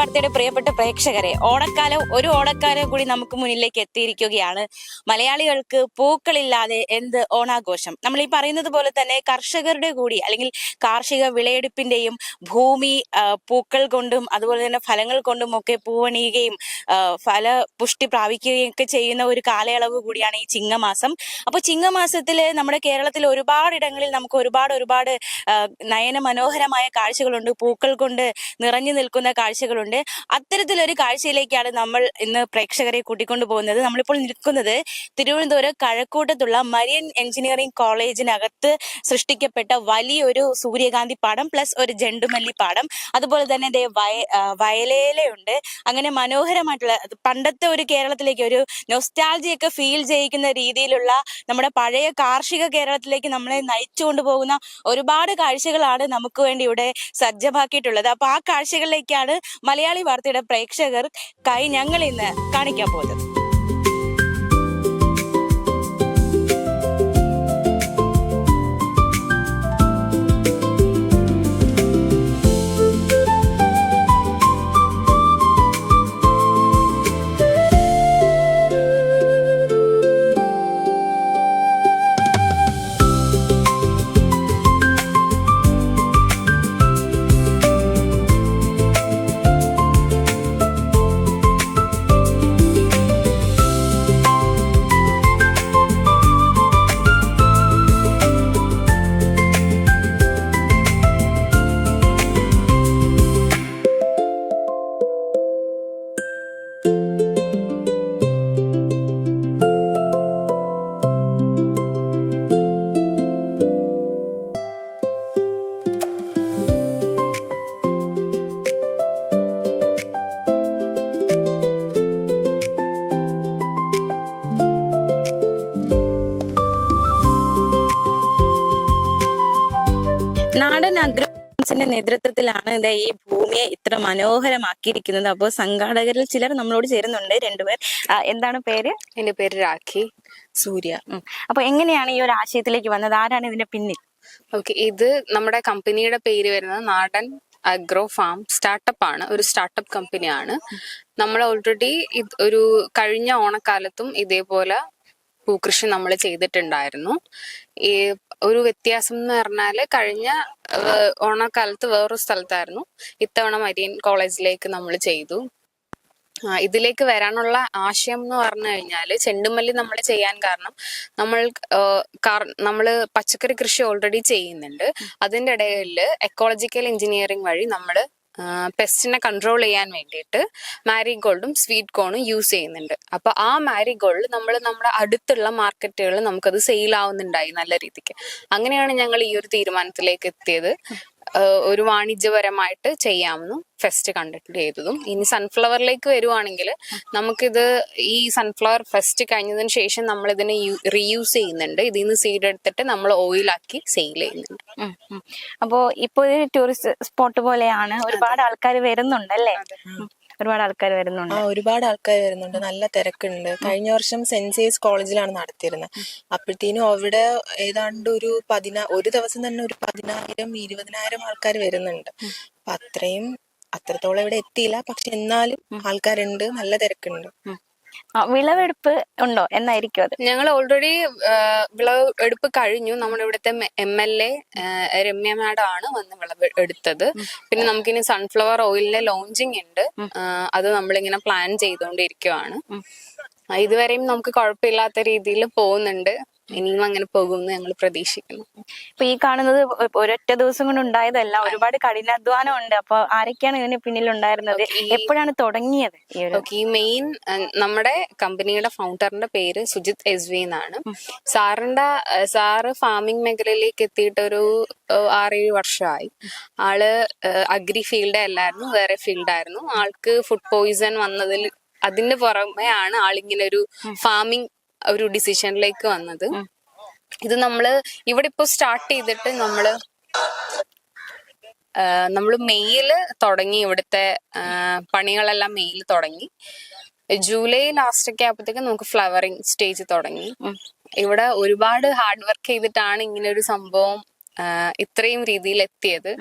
വാർത്തയുടെ പ്രിയപ്പെട്ട പ്രേക്ഷകരെ, ഒരു ഓണക്കാലം കൂടി നമുക്ക് മുന്നിലേക്ക് എത്തിയിരിക്കുകയാണ്. മലയാളികൾക്ക് പൂക്കളില്ലാതെ എന്ത് ഓണാഘോഷം. നമ്മൾ ഈ പറയുന്നത് പോലെ തന്നെ കർഷകരുടെ കൂടി അല്ലെങ്കിൽ കാർഷിക വിളയെടുപ്പിന്റെയും ഭൂമി പൂക്കൾ കൊണ്ടും അതുപോലെ തന്നെ ഫലങ്ങൾ കൊണ്ടും ഒക്കെ പൂവണിയുകയും ഫലപുഷ്ടി പ്രാപിക്കുകയും ഒക്കെ ചെയ്യുന്ന ഒരു കാലയളവ് കൂടിയാണ് ഈ ചിങ്ങമാസം. അപ്പൊ ചിങ്ങമാസത്തില് നമ്മുടെ കേരളത്തിൽ ഒരുപാടിടങ്ങളിൽ നമുക്ക് ഒരുപാട് നയന മനോഹരമായ കാഴ്ചകളുണ്ട്, പൂക്കൾ കൊണ്ട് നിറഞ്ഞു നിൽക്കുന്ന കാഴ്ചകളുണ്ട്. അത്തരത്തിലൊരു കാഴ്ചയിലേക്കാണ് നമ്മൾ ഇന്ന് പ്രേക്ഷകരെ കൂട്ടിക്കൊണ്ടു പോകുന്നത്. നമ്മളിപ്പോൾ നിൽക്കുന്നത് തിരുവനന്തപുരം കഴക്കൂട്ടത്തുള്ള മരിയൻ എഞ്ചിനീയറിംഗ് കോളേജിനകത്ത് സൃഷ്ടിക്കപ്പെട്ട വലിയൊരു സൂര്യകാന്തി പാടം പ്ലസ് ഒരു ജെണ്ടുമല്ലി പാടം, അതുപോലെ തന്നെ വയലേലയുണ്ട്. അങ്ങനെ മനോഹരമായിട്ടുള്ള പണ്ടത്തെ ഒരു കേരളത്തിലേക്ക് ഒരു നൊസ്റ്റാൾജിയൊക്കെ ഫീൽ ചെയ്യിക്കുന്ന രീതിയിലുള്ള നമ്മുടെ പഴയ കാർഷിക കേരളത്തിലേക്ക് നമ്മളെ നയിച്ചു കൊണ്ടുപോകുന്ന ഒരുപാട് കാഴ്ചകളാണ് നമുക്ക് വേണ്ടി ഇവിടെ സജ്ജമാക്കിയിട്ടുള്ളത്. അപ്പൊ ആ കാഴ്ചകളിലേക്കാണ് മലയാളി വാർത്തയുടെ പ്രേക്ഷകർക്കായി ഞങ്ങൾ ഇന്ന് കാണിക്കാൻ പോകുന്നത്. നാടൻ അഗ്രഹാരത്തിന്റെ നേതൃത്വത്തിലാണ് ഈ ഭൂമിയെ ഇത്ര മനോഹരമാക്കിയിരിക്കുന്നത്. അപ്പോൾ സംഘാടകരിൽ ചിലർ നമ്മളോട് ചേരുന്നുണ്ട്, രണ്ടുപേർ. എന്താണ് പേര്? എന്റെ പേര് രാഖി. സൂര്യ. അപ്പൊ എങ്ങനെയാണ് ഈ ഒരു ആശയത്തിലേക്ക് വന്നത്? ആരാണ് ഇതിന്റെ പിന്നിൽ? ഓക്കെ, ഇത് നമ്മുടെ കമ്പനിയുടെ പേര് വരുന്നത് നാടൻ അഗ്രോ ഫാം സ്റ്റാർട്ടപ്പ് ആണ്. ഒരു സ്റ്റാർട്ടപ്പ് കമ്പനിയാണ്. നമ്മൾ ഓൾറെഡി ഒരു കഴിഞ്ഞ ഓണക്കാലത്തും ഇതേപോലെ പൂക്കൃഷി നമ്മൾ ചെയ്തിട്ടുണ്ടായിരുന്നു. ഈ ഒരു വ്യത്യാസം എന്ന് പറഞ്ഞാല് കഴിഞ്ഞ ഓണക്കാലത്ത് വേറൊരു സ്ഥലത്തായിരുന്നു, ഇത്തവണ മരിയൻ കോളേജിലേക്ക് നമ്മൾ ചെയ്തു. ഇതിലേക്ക് വരാനുള്ള ആശയം എന്ന് പറഞ്ഞു കഴിഞ്ഞാല് ചെണ്ടുമല്ലി നമ്മൾ ചെയ്യാൻ കാരണം നമ്മള് പച്ചക്കറി കൃഷി ഓൾറെഡി ചെയ്യുന്നുണ്ട്. അതിന്റെ ഇടയിൽ എക്കോളജിക്കൽ എഞ്ചിനീയറിംഗ് വഴി നമ്മള് പെസ്റ്റിനെ കൺട്രോൾ ചെയ്യാൻ വേണ്ടിയിട്ട് മാരിഗോൾഡും സ്വീറ്റ് കോണും യൂസ് ചെയ്യുന്നുണ്ട്. അപ്പൊ ആ മാരിഗോൾഡ് നമ്മുടെ അടുത്തുള്ള മാർക്കറ്റുകളിൽ നമുക്കത് സെയിൽ ആവുന്നുണ്ടായി നല്ല രീതിക്ക്. അങ്ങനെയാണ് ഞങ്ങൾ ഈ ഒരു തീരുമാനത്തിലേക്ക് എത്തിയത്. ഒരു വാണിജ്യപരമായിട്ട് ചെയ്യാമെന്നും ഫെസ്റ്റ് കണ്ടക്ട് ചെയ്തതും. ഇനി സൺഫ്ലവറിലേക്ക് വരുവാണെങ്കിൽ നമുക്കിത് ഈ സൺഫ്ലവർ ഫെസ്റ്റ് കഴിഞ്ഞതിന് ശേഷം നമ്മൾ ഇതിനെ റീയൂസ് ചെയ്യുന്നുണ്ട്. ഇതിൽ നിന്ന് സീഡ് എടുത്തിട്ട് നമ്മൾ ഓയിലാക്കി സെയിൽ ചെയ്യുന്നുണ്ട്. അപ്പോ ഇപ്പൊ ഒരു ടൂറിസ്റ്റ് സ്പോട്ട് പോലെയാണ്, ഒരുപാട് ആൾക്കാർ വരുന്നുണ്ടല്ലേ? ഒരുപാട് ആൾക്കാർ വരുന്നുണ്ട്. ഒരുപാട് ആൾക്കാർ വരുന്നുണ്ട്, നല്ല തിരക്കുണ്ട്. കഴിഞ്ഞ വർഷം സെന്റ് സേവിയർസ് കോളേജിലാണ് നടത്തിയിരുന്നത്. അപ്പോഴത്തേനും അവിടെ ഏതാണ്ട് ഒരു ദിവസം തന്നെ ഒരു 10,000-20,000 ആൾക്കാർ വരുന്നുണ്ട്. അപ്പൊ അത്രത്തോളം ഇവിടെ എത്തിയില്ല, പക്ഷെ എന്നാലും ആൾക്കാരുണ്ട്, നല്ല തിരക്കുണ്ട്. വിളവെടുപ്പ് ഉണ്ടോ എന്നായിരിക്കും അത്? ഞങ്ങൾ ഓൾറെഡി വിളവെടുപ്പ് കഴിഞ്ഞു. നമ്മുടെ ഇവിടുത്തെ MLA രമ്യ മാഡം ആണ് വന്ന് വിളവെടുത്തത്. പിന്നെ നമുക്കിനി സൺഫ്ലവർ ഓയിലിന്റെ ലോഞ്ചിങ് ഉണ്ട്. അത് നമ്മളിങ്ങനെ പ്ലാൻ ചെയ്തുകൊണ്ടിരിക്കുവാണ്. ഇതുവരെയും നമുക്ക് കുഴപ്പമില്ലാത്ത രീതിയിൽ പോകുന്നുണ്ട്. ഇനിയും അങ്ങനെ പോകുമെന്ന് ഞങ്ങൾ പ്രതീക്ഷിക്കുന്നു. ഇപ്പൊ ഈ കാണുന്നത് ഒരൊറ്റ ദിവസം കൊണ്ട് ഉണ്ടായതല്ല, ഒരുപാട് കഠിനാധ്വാനം ഉണ്ട്. അപ്പൊ ആരൊക്കെയാണ് ഇതിന് പിന്നിലുണ്ടായിരുന്നത്? എപ്പോഴാണ് തുടങ്ങിയത്? ഈ മെയിൻ നമ്മുടെ കമ്പനിയുടെ ഫൗണ്ടറിന്റെ പേര് സുജിത് SV എന്നാണ്. സാറ് ഫാമിംഗ് മേഖലയിലേക്ക് എത്തിയിട്ട് ഒരു 6-7 വർഷമായി. ആള് അഗ്രി ഫീൽഡ് അല്ലായിരുന്നു, വേറെ ഫീൽഡായിരുന്നു. ആൾക്ക് ഫുഡ് പോയിസൺ വന്നതിൽ അതിന്റെ പുറമെയാണ് ആളിങ്ങനെ ഒരു ഫാമിംഗ് ഒരു ഡിസിഷനിലേക്ക് വന്നത്. ഇത് ഇവിടെ ഇപ്പൊ സ്റ്റാർട്ട് ചെയ്തിട്ട് നമ്മള് മെയ്യില് തുടങ്ങി. ഇവിടുത്തെ പണികളെല്ലാം മെയ്യിൽ തുടങ്ങി. ജൂലൈ ലാസ്റ്റ് ഒക്കെ ആയപ്പോഴത്തേക്ക് നമുക്ക് ഫ്ലവറിങ് സ്റ്റേജ് തുടങ്ങി. ഇവിടെ ഒരുപാട് ഹാർഡ് വർക്ക് ചെയ്തിട്ടാണ് ഇങ്ങനെ ഒരു സംഭവം ഇത്രയും രീതിയിൽ എത്തിയത്.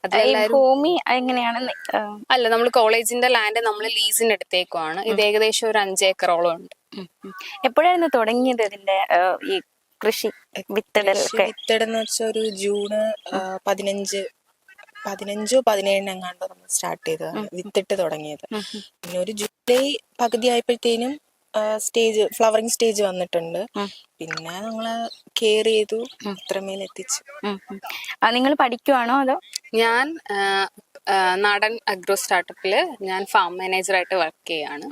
അതിലെല്ലാരും ഭൂമി എങ്ങനെയാണ് അല്ല, നമ്മൾ കോളേജിന്റെ ലാൻഡ് നമ്മൾ ലീസിന് എടുത്തേക്കുവാണ്. ഇത് ഏകദേശം ഒരു 5 ഏക്കറോളം ഉണ്ട്. എപ്പോഴായിരുന്നു തുടങ്ങിയത് ഇതിന്റെ ഈ കൃഷി വിത്തിടലൊക്കെ? വിത്തിടെന്ന് വെച്ചാൽ ഒരു ജൂണ് 15-17 എങ്ങാണ്ടോ നമ്മൾ സ്റ്റാർട്ട് ചെയ്തതാണ് വിത്തിട്ട് തുടങ്ങിയത്. പിന്നെ ഒരു ജൂലൈ പകുതി ആയപ്പോഴത്തേനും ഫ്ലവറിങ് സ്റ്റേജ് വന്നിട്ടുണ്ട്. പിന്നെ നമ്മള് കെയർ ചെയ്തു, ഇത്രമേൽ എത്തിച്ചു. നിങ്ങൾ പഠിക്കുവാണോ അതോ? ഞാൻ നാടൻ അഗ്രോ സ്റ്റാർട്ടപ്പില് ഞാൻ ഫാം മാനേജറായിട്ട് വർക്ക് ചെയ്യാണ്.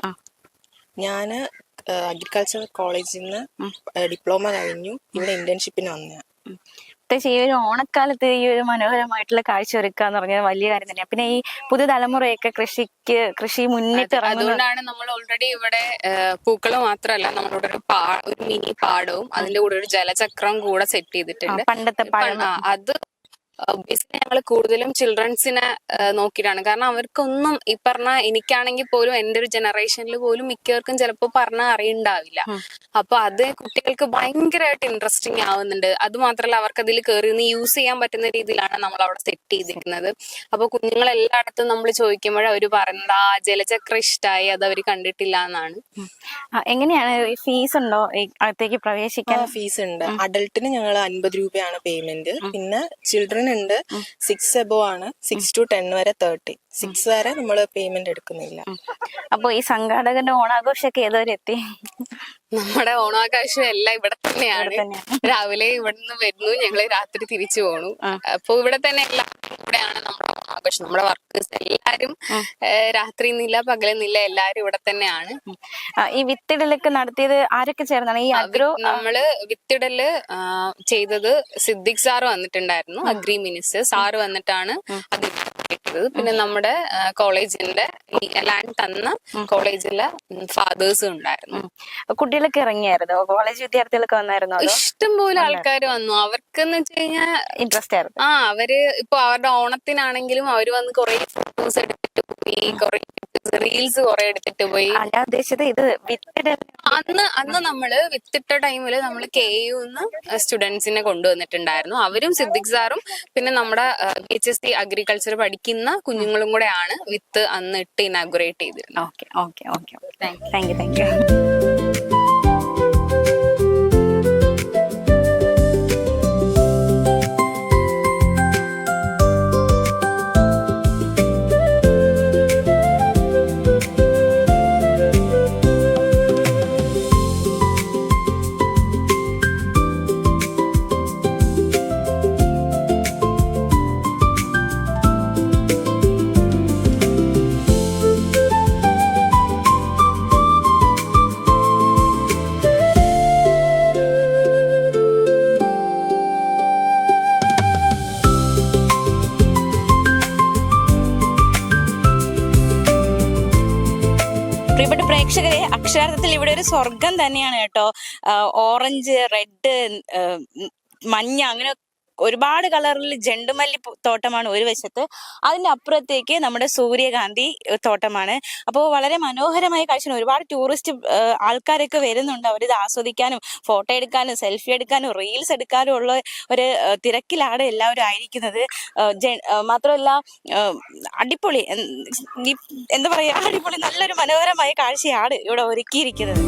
ഞാന് അഗ്രികൾച്ചർ കോളേജിൽ നിന്ന് ഡിപ്ലോമ കഴിഞ്ഞു, ഇവിടെ ഇന്റേൺഷിപ്പിന് വന്നതാണ്. പ്രത്യേകിച്ച് ഈ ഒരു ഓണക്കാലത്ത് ഈ ഒരു മനോഹരമായിട്ടുള്ള കാഴ്ച ഒരുക്കുക എന്ന് പറഞ്ഞാൽ വലിയ കാര്യം തന്നെയാണ്. പിന്നെ ഈ പുതുതലമുറയൊക്കെ കൃഷി മുന്നിട്ട് അതുകൊണ്ടാണ് നമ്മൾ ഓൾറെഡി ഇവിടെ പൂക്കള് മാത്രമല്ല, നമ്മളിവിടെ ഒരു മിനി പാടവും അതിന്റെ കൂടെ ഒരു ജലചക്രം കൂടെ സെറ്റ് ചെയ്തിട്ടുണ്ട്. പണ്ടത്തെ അത് ബേസിക്കലി ഞങ്ങൾ കൂടുതലും ചിൽഡ്രൻസിനെ നോക്കിയിട്ടാണ്. കാരണം അവർക്കൊന്നും ഈ പറഞ്ഞ, എനിക്കാണെങ്കിൽ പോലും എൻ്റെ ഒരു ജനറേഷനിൽ പോലും മിക്കവർക്കും ചിലപ്പോൾ പറഞ്ഞാൽ അറിയണ്ടാവില്ല. അപ്പൊ അത് കുട്ടികൾക്ക് ഭയങ്കരമായിട്ട് ഇൻട്രസ്റ്റിംഗ് ആവുന്നുണ്ട്. അത് മാത്രമല്ല, അവർക്ക് അതിൽ കയറി നിന്ന് യൂസ് ചെയ്യാൻ പറ്റുന്ന രീതിയിലാണ് നമ്മൾ അവിടെ സെറ്റ് ചെയ്തിരിക്കുന്നത്. അപ്പൊ കുഞ്ഞുങ്ങൾ എല്ലായിടത്തും നമ്മൾ ചോദിക്കുമ്പോൾ അവർ പറയുന്നത് ജലചക്രം ഇഷ്ടമായി, അത് അവർ കണ്ടിട്ടില്ല എന്നാണ്. എങ്ങനെയാണ് ഫീസ് ഉണ്ടോ അകത്തേക്ക് പ്രവേശിക്കാൻ? ഫീസ് ഉണ്ട്. അഡൾട്ടിന് ഞങ്ങൾ 50 രൂപയാണ് പേയ്മെന്റ്. പിന്നെ ചിൽഡ്രൻ ഉണ്ട് 6 എബോ ആണ്, 6 to 10 വരെ 30. 6 വരെ നമ്മൾ പേയ്മെന്റ് എടുക്കുന്നില്ല. അപ്പൊ ഈ സംഘാടകന്റെ ഓണാഘോഷമൊക്കെ ഏതുവരെ എത്തി? നമ്മുടെ ഓണാഘോഷം എല്ലാം ഇവിടെ തന്നെയാണ്. രാവിലെ ഇവിടുന്ന് വരുന്നു, ഞങ്ങള് രാത്രി തിരിച്ചു പോണു. അപ്പൊ ഇവിടെ തന്നെ എല്ലാം ഇവിടെയാണ് നമ്മുടെ ഓണാഘോഷം. നമ്മുടെ വർക്കേഴ്സ് എല്ലാരും രാത്രി എന്നില്ല പകലെന്നില്ല, എല്ലാരും ഇവിടെ തന്നെയാണ്. ഈ വിത്തിടലൊക്കെ നടത്തിയത് ആരൊക്കെ ചേർന്നാണ്? ഈ അഗ്രോ നമ്മള് വിത്തിടല് ചെയ്തത് സിദ്ദിഖ് സാറ് വന്നിട്ടുണ്ടായിരുന്നു, അഗ്രി മിനിസ്റ്റർ സാറ് വന്നിട്ടാണ് അത് ചെയ്തത്. പിന്നെ നമ്മുടെ കോളേജിന്റെ ലാൻഡ് തന്ന കോളേജിലെ ഫാദേഴ്സും ഉണ്ടായിരുന്നു. കുട്ടികളൊക്കെ ഇറങ്ങിയായിരുന്നോ? കോളേജ് വിദ്യാർത്ഥികളൊക്കെ വന്നായിരുന്നോ? ഇഷ്ടംപോലെ ആൾക്കാർ വന്നു. അവർക്കെന്ന് വെച്ച് കഴിഞ്ഞാൽ ഇൻട്രസ്റ്റ് ആയിരുന്നു. അവര് ഇപ്പൊ അവരുടെ ഓണത്തിനാണെങ്കിലും അവര് വന്ന് കുറെ ഫോട്ടോസ് എടുത്തിട്ട് പോയി, കുറെ റീൽസ് കുറെ എടുത്തിട്ട് പോയി. ഞാൻ ഉദ്ദേശിച്ചത് ഇത് അന്ന് നമ്മള് വിത്തിട്ട ടൈമില് നമ്മള് KU-ന്ന് സ്റ്റുഡൻസിനെ കൊണ്ടുവന്നിട്ടുണ്ടായിരുന്നു. അവരും സിദ്ദിഖ് സാറും പിന്നെ നമ്മുടെ BHSC അഗ്രികൾച്ചർ പഠിക്കുന്ന കുഞ്ഞുങ്ങളും കൂടെ ആണ് വിത്ത് അന്ന് ഇട്ട് ഇനാഗുറേറ്റ് ചെയ്തിരുന്നത്. Okay okay okay, thank you thank you. പ്രിയപ്പെട്ട പ്രേക്ഷകരെ, അക്ഷരാർത്ഥത്തിൽ ഇവിടെ ഒരു സ്വർഗം തന്നെയാണ് കേട്ടോ. ഓറഞ്ച്, റെഡ്, മഞ്ഞ, അങ്ങനെ ഒരുപാട് കളറിൽ ജെണ്ടുമല്ലി തോട്ടമാണ് ഒരു വശത്ത്. അതിന്റെ അപ്പുറത്തേക്ക് നമ്മുടെ സൂര്യകാന്തി തോട്ടമാണ്. അപ്പോൾ വളരെ മനോഹരമായ കാഴ്ചയാണ്. ഒരുപാട് ടൂറിസ്റ്റ് ആൾക്കാരൊക്കെ വരുന്നുണ്ട്. അവരിത് ആസ്വദിക്കാനും ഫോട്ടോ എടുക്കാനും സെൽഫി എടുക്കാനും റീൽസ് എടുക്കാനും ഉള്ള ഒരു തിരക്കിലാണ് എല്ലാവരും ആയിരിക്കുന്നത്. മാത്രമല്ല അടിപൊളി, എന്താ പറയാ, അടിപൊളി നല്ലൊരു മനോഹരമായ കാഴ്ചയാണ് ഇവിടെ ഒരുക്കിയിരിക്കുന്നത്.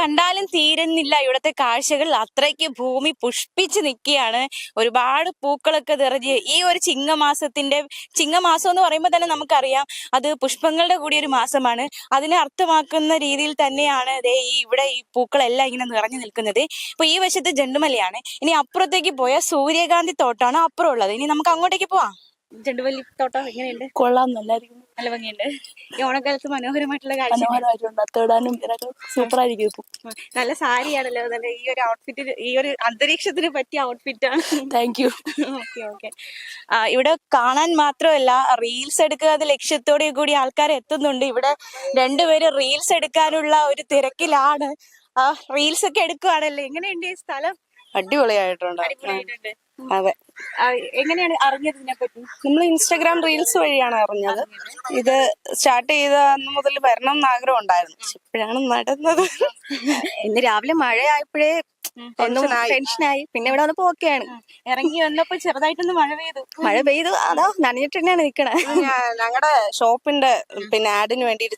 കണ്ടാലും തീരുന്നില്ല ഇവിടുത്തെ കാഴ്ചകൾ. അത്രയ്ക്ക് ഭൂമി പുഷ്പിച്ച് നിൽക്കുകയാണ്. ഒരുപാട് പൂക്കളൊക്കെ നിറഞ്ഞ് ഈ ഒരു ചിങ്ങമാസം എന്ന് പറയുമ്പോൾ തന്നെ നമുക്കറിയാം അത് പുഷ്പങ്ങളുടെ കൂടി ഒരു മാസമാണ്. അതിനെ അർത്ഥമാക്കുന്ന രീതിയിൽ തന്നെയാണ് ഇവിടെ ഈ പൂക്കളെല്ലാം ഇങ്ങനെ നിറഞ്ഞു നിൽക്കുന്നത്. ഇപ്പൊ ഈ വശത്ത് ജെണ്ടുമല്ലിയാണ്. ഇനി അപ്പുറത്തേക്ക് പോയാൽ സൂര്യകാന്തി തോട്ടമാണ് അപ്പുറം ഉള്ളത്. ഇനി നമുക്ക് അങ്ങോട്ടേക്ക് പോവാം. ജെണ്ടുമല്ലി തോട്ടം എങ്ങനെയുണ്ട്? കൊള്ളാം, നല്ലായിരിക്കും. നല്ല ഭംഗിയുണ്ട്. ഈ ഓണക്കാലത്ത് മനോഹരമായിട്ടുള്ള കാഴ്ച. മനോഹരമായിട്ടുണ്ട്, അത്തേടാനും ഇതിനൊക്കെ സൂപ്പർ ആയിരിക്കും. ഇപ്പം നല്ല സാരിയാണല്ലോ. നല്ല ഈ ഒരു ഔട്ട്ഫിറ്റ്, ഈ ഒരു അന്തരീക്ഷത്തിന് പറ്റിയ ഔട്ട്ഫിറ്റാണ്. Thank you. Okay okay. ഇവിടെ കാണാൻ മാത്രമല്ല റീൽസ് എടുക്കുക അത് ലക്ഷ്യത്തോടെ കൂടി ആൾക്കാർ എത്തുന്നുണ്ട്. ഇവിടെ രണ്ടുപേര് റീൽസ് എടുക്കാനുള്ള ഒരു തിരക്കിലാണ്. റീൽസ് ഒക്കെ എടുക്കുവാണല്ലേ. എങ്ങനെയുണ്ട് ഈ സ്ഥലം? അടിപൊളിയായിട്ടുണ്ട്. അടിപൊളിയായിട്ടുണ്ട്. അതെ, എങ്ങനെയാണ് അറിഞ്ഞത് ഇതിനെ പറ്റി? നമ്മൾ ഇൻസ്റ്റാഗ്രാം റീൽസ് വഴിയാണ് അറിഞ്ഞത്. ഇത് സ്റ്റാർട്ട് ചെയ്ത അന്ന് മുതൽ വരണം എന്ന് ആഗ്രഹം ഉണ്ടായിരുന്നു. പക്ഷെ ഇപ്പോഴാണ് നടന്നത്. ഇന്ന് രാവിലെ മഴയായപ്പോഴേ ടെൻഷനായി. പിന്നെ ഇവിടെ വന്നപ്പോ ഓക്കെയാണ്. ഇറങ്ങി വന്നപ്പോ ചെറുതായിട്ടൊന്ന് മഴ പെയ്തു. അതോ നനഞ്ഞിട്ട് തന്നെയാണ് നിക്കണേ. ഞങ്ങളുടെ ഷോപ്പിന്റെ ആഡിന് വേണ്ടിട്ട്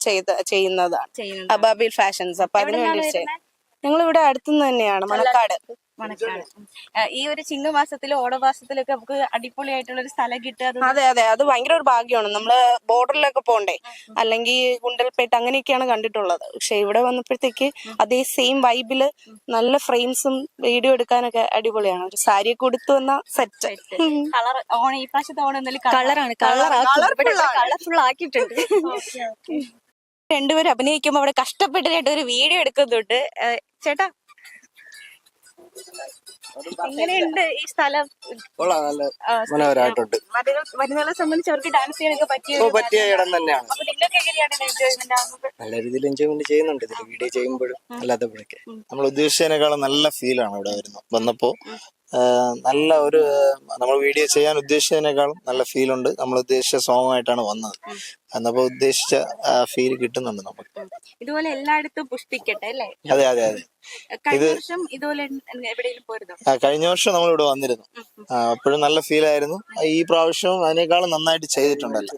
ചെയ്യുന്നതാണ് അബാബിൽ ഫാഷൻസ്. അപ്പൊ അതിന് വേണ്ടി ഞങ്ങൾ ഇവിടെ അടുത്തുനിന്ന് തന്നെയാണ്, മണക്കാട്. ഈ ഒരു ചിങ്ങമാസത്തിലും ഓണമാസത്തിലൊക്കെ നമുക്ക് അടിപൊളിയായിട്ടുള്ള ഒരു സ്ഥലം കിട്ടുക. അതെ അതെ, അത് ഭയങ്കര ഒരു ഭാഗ്യമാണ്. നമ്മള് ബോർഡറിലൊക്കെ പോണ്ടേ, അല്ലെങ്കിൽ ഗുണ്ടൽപേട്ട് അങ്ങനെയൊക്കെയാണ് കണ്ടിട്ടുള്ളത്. പക്ഷെ ഇവിടെ വന്നപ്പോഴത്തേക്ക് അതേ സെയിം വൈബില് നല്ല ഫ്രെയിംസും വീഡിയോ എടുക്കാനൊക്കെ അടിപൊളിയാണ്. ഒരു സാരിയൊക്കെ കൊടുത്തു വന്ന സെറ്റ്. കളർ ഈ പ്രാവശ്യത്തെ ഓണം എന്തെങ്കിലും കളർഫുൾ ആക്കിയിട്ടുണ്ട്. രണ്ടുപേരും അഭിനയിക്കുമ്പോ അവിടെ കഷ്ടപ്പെട്ടിട്ട് ഒരു വീഡിയോ എടുക്കുന്നുണ്ട്. ചേട്ടാ, എങ്ങനെയുണ്ട് ഈ സ്ഥലം? മനോഹരമായിട്ടുണ്ട്. വരുന്നവരെ സംബന്ധിച്ച് അവർക്ക് ഡാൻസ് ചെയ്യാനൊക്കെ പറ്റിയ ഇടം തന്നെയാണ്. അപ്പൊ നിങ്ങൾക്ക് എങ്ങനെയാണ് എൻജോയ്മെന്റ് ആകുന്നത്? നല്ല രീതിയിൽ എൻജോയ്മെന്റ് ചെയ്യുന്നുണ്ട് ഇതിൽ വീഡിയോ ചെയ്യുമ്പോഴും അല്ലാത്തപ്പോഴൊക്കെ. നമ്മൾ ഉദ്ദേശിച്ചതിനേക്കാളും നല്ല ഫീലാണ് ഇവിടെ വന്നപ്പോ. നല്ല ഒരു നമ്മൾ വീഡിയോ ചെയ്യാൻ ഉദ്ദേശിച്ചതിനേക്കാളും നല്ല ഫീൽ ഉണ്ട്. നമ്മൾ ഉദ്ദേശിച്ച സോങ് ആയിട്ടാണ് വന്നത്. എന്നപ്പോ ഉദ്ദേശിച്ച ഫീൽ കിട്ടുന്നുണ്ട് നമുക്ക്. ഇതുപോലെ എല്ലായിടത്തും പുഷ്പിക്കട്ടെ അല്ലേ? അതെ അതെ അതെ. കഴിഞ്ഞ വർഷം ഇതുപോലെ എവിടെയെങ്കിലും പോയിരുന്നോ? കഴിഞ്ഞ വർഷം നമ്മൾ ഇവിടെ വന്നിരുന്നു. അപ്പോഴും നല്ല ഫീൽ ആയിരുന്നു. ഈ പ്രാവശ്യവും അതിനേക്കാളും നന്നായിട്ട് ചെയ്തിട്ടുണ്ടല്ലോ.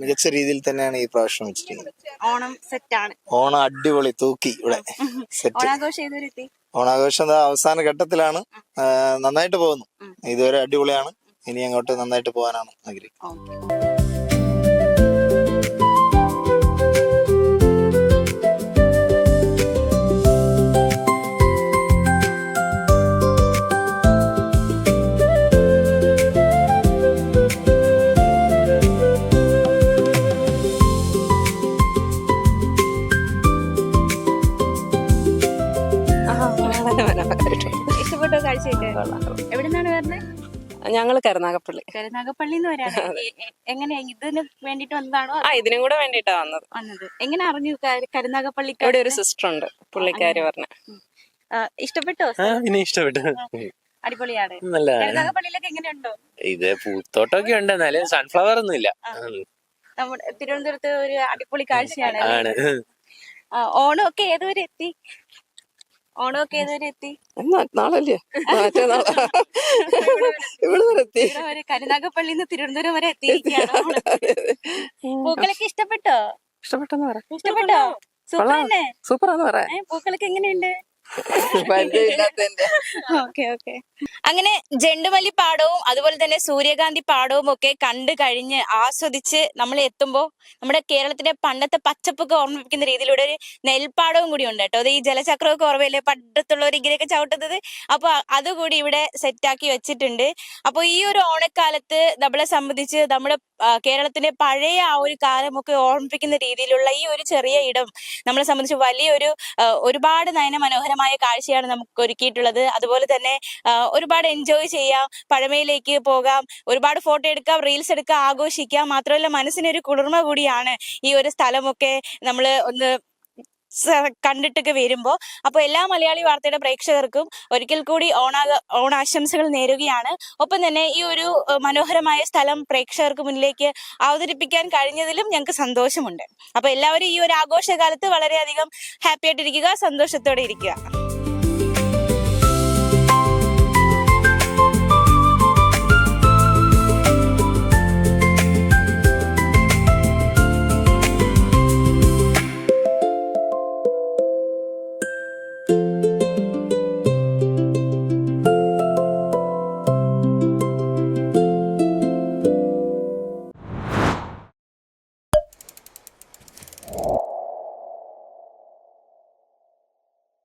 മികച്ച രീതിയിൽ തന്നെയാണ് ഈ പ്രാവശ്യം വെച്ചിരിക്കുന്നത്. ഓണം സെറ്റാണ്. ഓണം അടിപൊളി തൂക്കി ഇവിടെ സെറ്റ്. ഓണാഘോഷം ഇതുവരെ ഓണാഘോഷം അവസാന ഘട്ടത്തിലാണ്. നന്നായിട്ട് പോകുന്നു. ഇതുവരെ അടിപൊളിയാണ്. ഇനി അങ്ങോട്ട് നന്നായിട്ട് പോകാനാണ് ആഗ്രഹിക്കുന്നത്. ഇഷ്ടപ്പെട്ടോ കാഴ്ചയൊക്കെ? എവിടെ നിന്നാണ് വരുന്നത്? ഞങ്ങള് കരുനാഗപ്പള്ളി. കരുനാഗപ്പള്ളിന്ന് വരാണ്. എങ്ങനെയാ ഇതിന് വേണ്ടിട്ട് വന്നതാണോ? ഇതിനും കൂടെ വേണ്ടിട്ടാ വന്നത്. എങ്ങനെ അറിഞ്ഞു കരുനാഗപ്പള്ളി? ഇവിടെ ഒരു സിസ്റ്റർ ഉണ്ട്, പുള്ളിക്കാരി പറഞ്ഞ. ഇഷ്ടപ്പെട്ടോ? പിന്നെ ഇഷ്ടപ്പെട്ടു. അടിപൊളിയാണ്. നല്ലതാണ്. കരുനാഗപ്പള്ളിയിലൊക്കെ എങ്ങനെയുണ്ടോ? ഇത് പൂത്തോട്ടമൊക്കെ ഉണ്ട്, എന്നാലും സൺഫ്ലവർ ഒന്നും ഇല്ല. നമ്മുടെ തിരുവനന്തപുരത്ത് ഒരു അടിപൊളി കാഴ്ചയാണ്. ആണ്. ഓണമൊക്കെ ഏതുവരെ എത്തി? നാളല്ലേ ഇവിടെ എത്തി. കരുനാഗപ്പള്ളിന്ന് തിരുവനന്തപുരം വരെ എത്തിയിരിക്കുകയാണ്. പൂക്കളൊക്കെ ഇഷ്ടപ്പെട്ടോ? ഇഷ്ടപ്പെട്ടോ? സൂപ്പർ തന്നെ. സൂപ്പറാന്ന് പറയാം. പൂക്കളൊക്കെ എങ്ങനെയുണ്ട്? Okay okay. അങ്ങനെ ജെണ്ടുമല്ലി പാടവും അതുപോലെ തന്നെ സൂര്യകാന്തി പാടവും ഒക്കെ കണ്ടു കഴിഞ്ഞ് ആസ്വദിച്ച് നമ്മൾ എത്തുമ്പോൾ നമ്മുടെ കേരളത്തിന്റെ പണ്ടത്തെ പച്ചപ്പൊക്കെ ഓർമ്മിപ്പിക്കുന്ന രീതിയിലൂടെ ഒരു നെൽപ്പാടവും കൂടി ഉണ്ട് കേട്ടോ. അത് ഈ ജലചക്രമൊക്കെ ഓർമ്മയില്ലേ പണ്ടത്തുള്ളവർ ഇങ്ങനെയൊക്കെ ചവിട്ടുന്നത്? അപ്പൊ അതുകൂടി ഇവിടെ സെറ്റാക്കി വെച്ചിട്ടുണ്ട്. അപ്പൊ ഈ ഒരു ഓണക്കാലത്ത് നമ്മളെ സംബന്ധിച്ച് നമ്മുടെ കേരളത്തിന്റെ പഴയ ആ ഒരു കാലമൊക്കെ ഓർമ്മിപ്പിക്കുന്ന രീതിയിലുള്ള ഈ ഒരു ചെറിയ ഇടം നമ്മളെ സംബന്ധിച്ച് വലിയൊരു ഒരുപാട് നയന മനോഹരമായ കാഴ്ചയാണ് നമുക്ക് ഒരുക്കിയിട്ടുള്ളത്. അതുപോലെ തന്നെ ഒരുപാട് എൻജോയ് ചെയ്യാം, പഴമയിലേക്ക് പോകാം, ഒരുപാട് ഫോട്ടോ എടുക്കാം, റീൽസ് എടുക്കാം, ആഘോഷിക്കാം. മാത്രമല്ല മനസ്സിനൊരു കുളിർമ കൂടിയാണ് ഈ ഒരു സ്ഥലമൊക്കെ നമ്മൾ ഒന്ന് കണ്ടിട്ടൊക്കെ വരുമ്പോ. അപ്പൊ എല്ലാ മലയാളി വാർത്തയുടെ പ്രേക്ഷകർക്കും ഒരിക്കൽ കൂടി ഓണാശംസകൾ നേരുകയാണ്. ഒപ്പം തന്നെ ഈ ഒരു മനോഹരമായ സ്ഥലം പ്രേക്ഷകർക്ക് മുന്നിലേക്ക് അവതരിപ്പിക്കാൻ കഴിഞ്ഞതിലും ഞങ്ങൾക്ക് സന്തോഷമുണ്ട്. അപ്പൊ എല്ലാവരും ഈ ഒരു ആഘോഷകാലത്ത് വളരെയധികം ഹാപ്പി ആയിട്ടിരിക്കുക, സന്തോഷത്തോടെ ഇരിക്കുക.